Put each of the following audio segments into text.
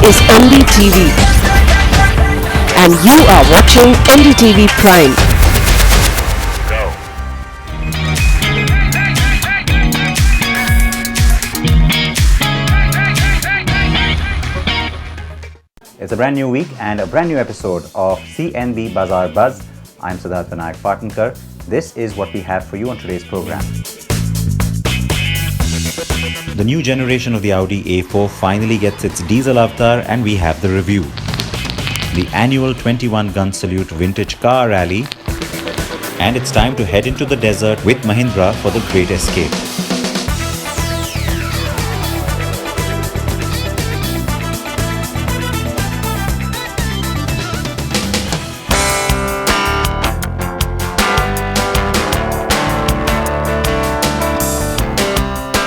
is NDTV and you are watching NDTV Prime. It's a brand new week and a brand new episode of CNB Bazaar Buzz. I'm Siddharth Vinayak Patankar. This is what we have for you on today's program. The new generation of the Audi A4 finally gets its diesel avatar and we have the review. The annual 21-gun salute vintage car rally. And it's time to head into the desert with Mahindra for the great escape.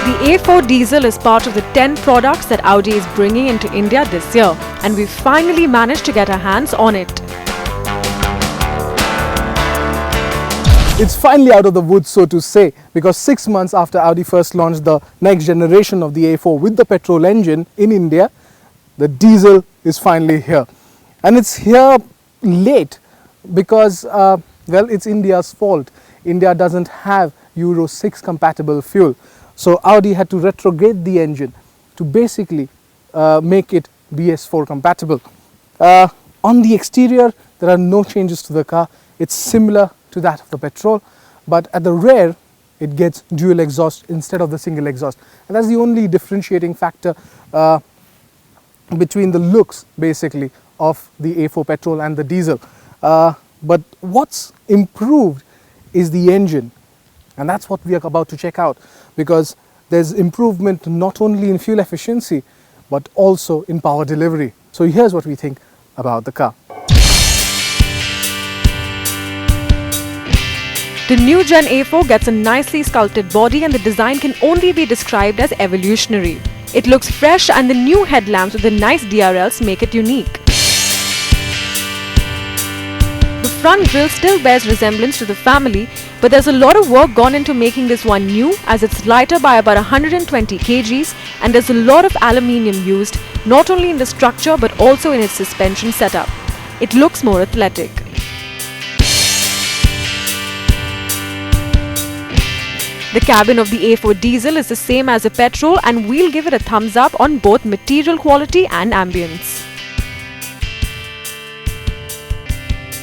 The A4 diesel is part of the 10 products that Audi is bringing into India this year, and we finally managed to get our hands on it. It's finally out of the woods, so to say, because 6 months after Audi first launched the next generation of the A4 with the petrol engine in India, the diesel is finally here. And it's here late because, well, it's India's fault. India doesn't have Euro 6 compatible fuel. So Audi had to retrograde the engine to basically make it BS4 compatible. On the exterior, there are no changes to the car. It's similar to that of the petrol, but at the rear, it gets dual exhaust instead of the single exhaust. And that's the only differentiating factor between the looks, basically, of the A4 petrol and the diesel. But what's improved is the engine. And that's what we are about to check out, because there's improvement not only in fuel efficiency, but also in power delivery. So here's what we think about the car. The new Gen A4 gets a nicely sculpted body and the design can only be described as evolutionary. It looks fresh and the new headlamps with the nice DRLs make it unique. The front grille still bears resemblance to the family, but there's a lot of work gone into making this one new, as it's lighter by about 120 kgs and there's a lot of aluminium used, not only in the structure but also in its suspension setup. It looks more athletic. The cabin of the A4 diesel is the same as a petrol and we'll give it a thumbs up on both material quality and ambience.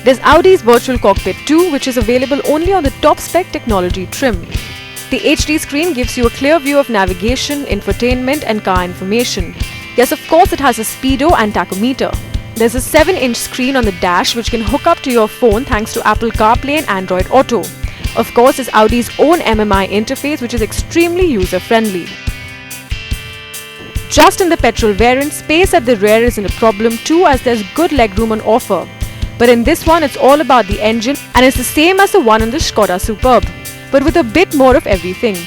There's Audi's Virtual Cockpit 2, which is available only on the top spec technology trim. The HD screen gives you a clear view of navigation, infotainment and car information. Yes, of course it has a speedo and tachometer. There's a 7-inch screen on the dash which can hook up to your phone thanks to Apple CarPlay and Android Auto. Of course, it's Audi's own MMI interface which is extremely user-friendly. Just in the petrol variant, space at the rear isn't a problem too, as there's good legroom on offer. But in this one, it's all about the engine and it's the same as the one in the Skoda Superb, but with a bit more of everything.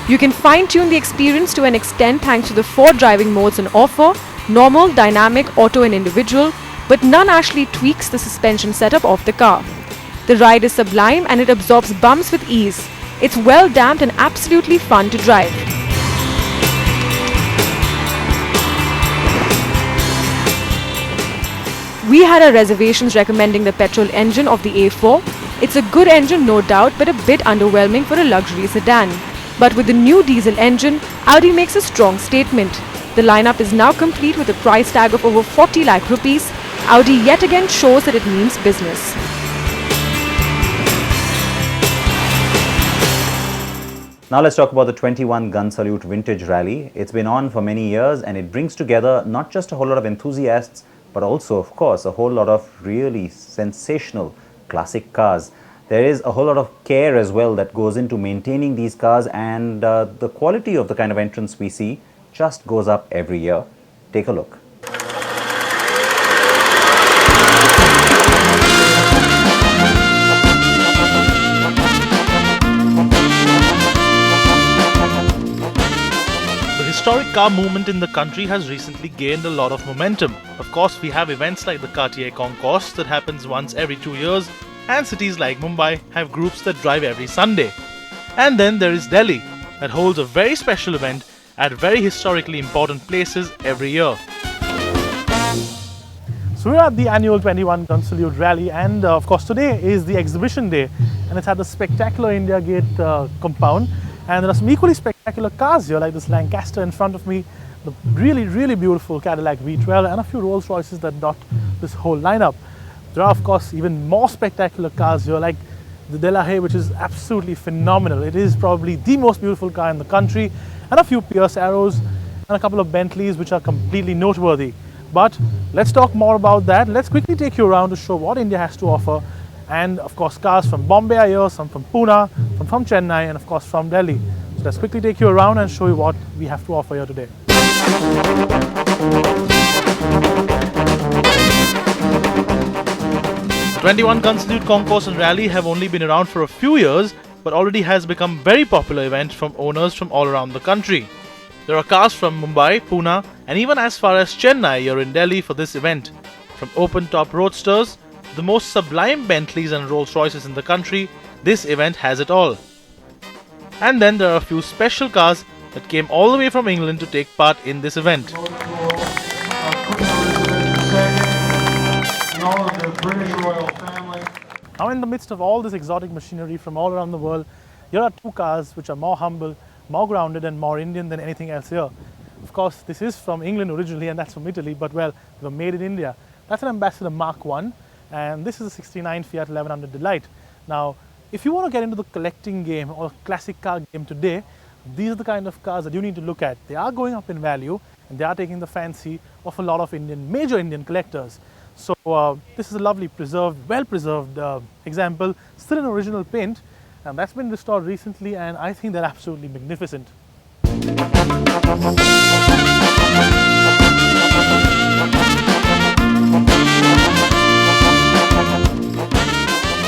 You can fine-tune the experience to an extent thanks to the 4 driving modes on offer: normal, dynamic, auto and individual, but none actually tweaks the suspension setup of the car. The ride is sublime and it absorbs bumps with ease. It's well damped and absolutely fun to drive. We had our reservations recommending the petrol engine of the A4. It's a good engine, no doubt, but a bit underwhelming for a luxury sedan. But with the new diesel engine, Audi makes a strong statement. The lineup is now complete with a price tag of over 40 lakh rupees. Audi yet again shows that it means business. Now let's talk about the 21-gun salute vintage rally. It's been on for many years and it brings together not just a whole lot of enthusiasts, but also, of course, a whole lot of really sensational classic cars. There is a whole lot of care as well that goes into maintaining these cars, and the quality of the kind of entrance we see just goes up every year. Take a look. historic car movement in the country has recently gained a lot of momentum. Of course, we have events like the Cartier Concours that happens once every 2 years, and cities like Mumbai have groups that drive every Sunday. And then there is Delhi, that holds a very special event at very historically important places every year. So we're at the annual 21 Gun Salute Rally, and of course today is the exhibition day, and it's at the spectacular India Gate compound, and there are some equally spectacular cars here like this Lancaster in front of me, the really beautiful Cadillac V12, and a few Rolls Royces that dot this whole lineup. There are of course even more spectacular cars here like the Delahaye, which is absolutely phenomenal. It is probably the most beautiful car in the country, and a few Pierce Arrows and a couple of Bentleys which are completely noteworthy. But let's talk more about that. Let's quickly take you around to show what India has to offer, and of course cars from Bombay are here, some from Pune, some from Chennai, and of course from Delhi. So let's quickly take you around and show you what we have to offer here today. The 21 Gun Salute Concourse and Rally have only been around for a few years, but already has become a very popular event from owners from all around the country. There are cars from Mumbai, Pune, and even as far as Chennai here in Delhi for this event. From open-top roadsters to the most sublime Bentleys and Rolls Royces in the country, this event has it all. And then there are a few special cars that came all the way from England to take part in this event. Now in the midst of all this exotic machinery from all around the world, here are two cars which are more humble, more grounded and more Indian than anything else here. Of course, this is from England originally and that's from Italy, but well, they were made in India. That's an Ambassador Mark I, and this is a 69 Fiat 1100 Delight. Now, if you want to get into the collecting game or classic car game today, these are the kind of cars that you need to look at. They are going up in value and they are taking the fancy of a lot of major Indian collectors. So this is a lovely well-preserved example, still in original paint, and that's been restored recently, and I think they're absolutely magnificent.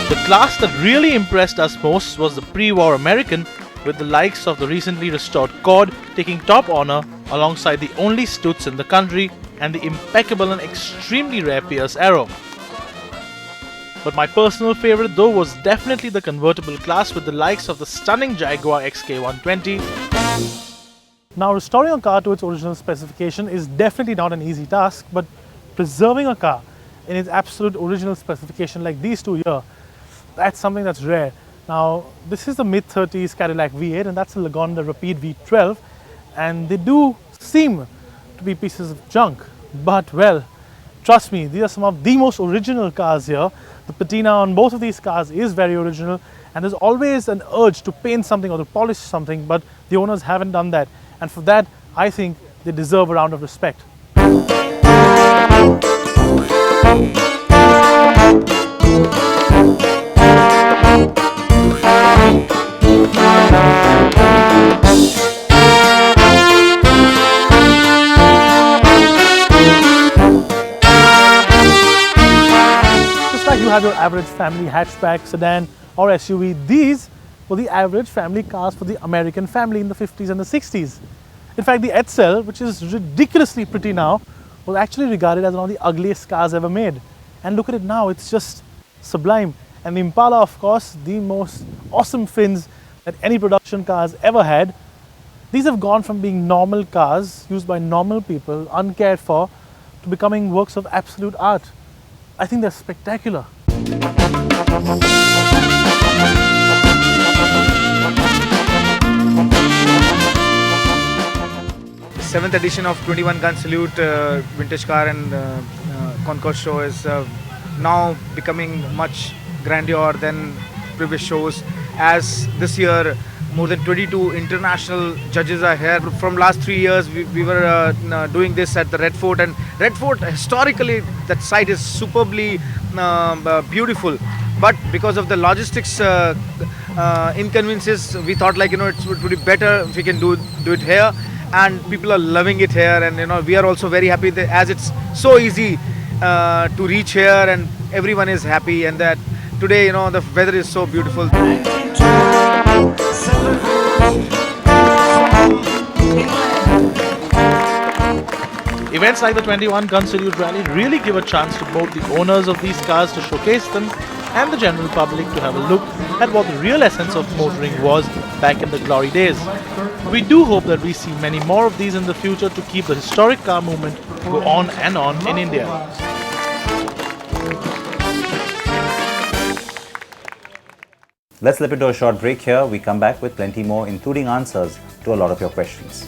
The class that really impressed us most was the pre-war American, with the likes of the recently restored Cord taking top honor alongside the only Stutz in the country and the impeccable and extremely rare Pierce Arrow. But my personal favorite though was definitely the convertible class with the likes of the stunning Jaguar XK120. Now restoring a car to its original specification is definitely not an easy task, but preserving a car in its absolute original specification like these two here, that's something that's rare. Now this is the mid-30s Cadillac V8 and that's a Lagonda Rapide V12, and they do seem to be pieces of junk, but well, trust me, these are some of the most original cars here. The patina on both of these cars is very original, and there's always an urge to paint something or to polish something, but the owners haven't done that, and for that I think they deserve a round of respect. You have your average family hatchback, sedan or SUV. These were the average family cars for the American family in the 50s and the 60s. In fact, the Edsel, which is ridiculously pretty now, was actually regarded as one of the ugliest cars ever made. And look at it now, it's just sublime. And the Impala, of course, the most awesome fins that any production car has ever had. These have gone from being normal cars used by normal people, uncared for, to becoming works of absolute art. I think they're spectacular. The 7th edition of 21 Gun Salute Vintage Car and Concourse Show is now becoming much grandeur than previous shows, as this year more than 22 international judges are here. From last 3 years we were doing this at the Red Fort, and Red Fort historically that site is superbly beautiful, but because of the logistics inconveniences we thought it would be better if we can do it here, and people are loving it here, and we are also very happy that as it's so easy to reach here and everyone is happy, and that today the weather is so beautiful. Events like the 21 Gun Salute Rally really give a chance to both the owners of these cars to showcase them, and the general public to have a look at what the real essence of motoring was back in the glory days. We do hope that we see many more of these in the future to keep the historic car movement go on and on in India. Let's slip into a short break here. We come back with plenty more, including answers to a lot of your questions.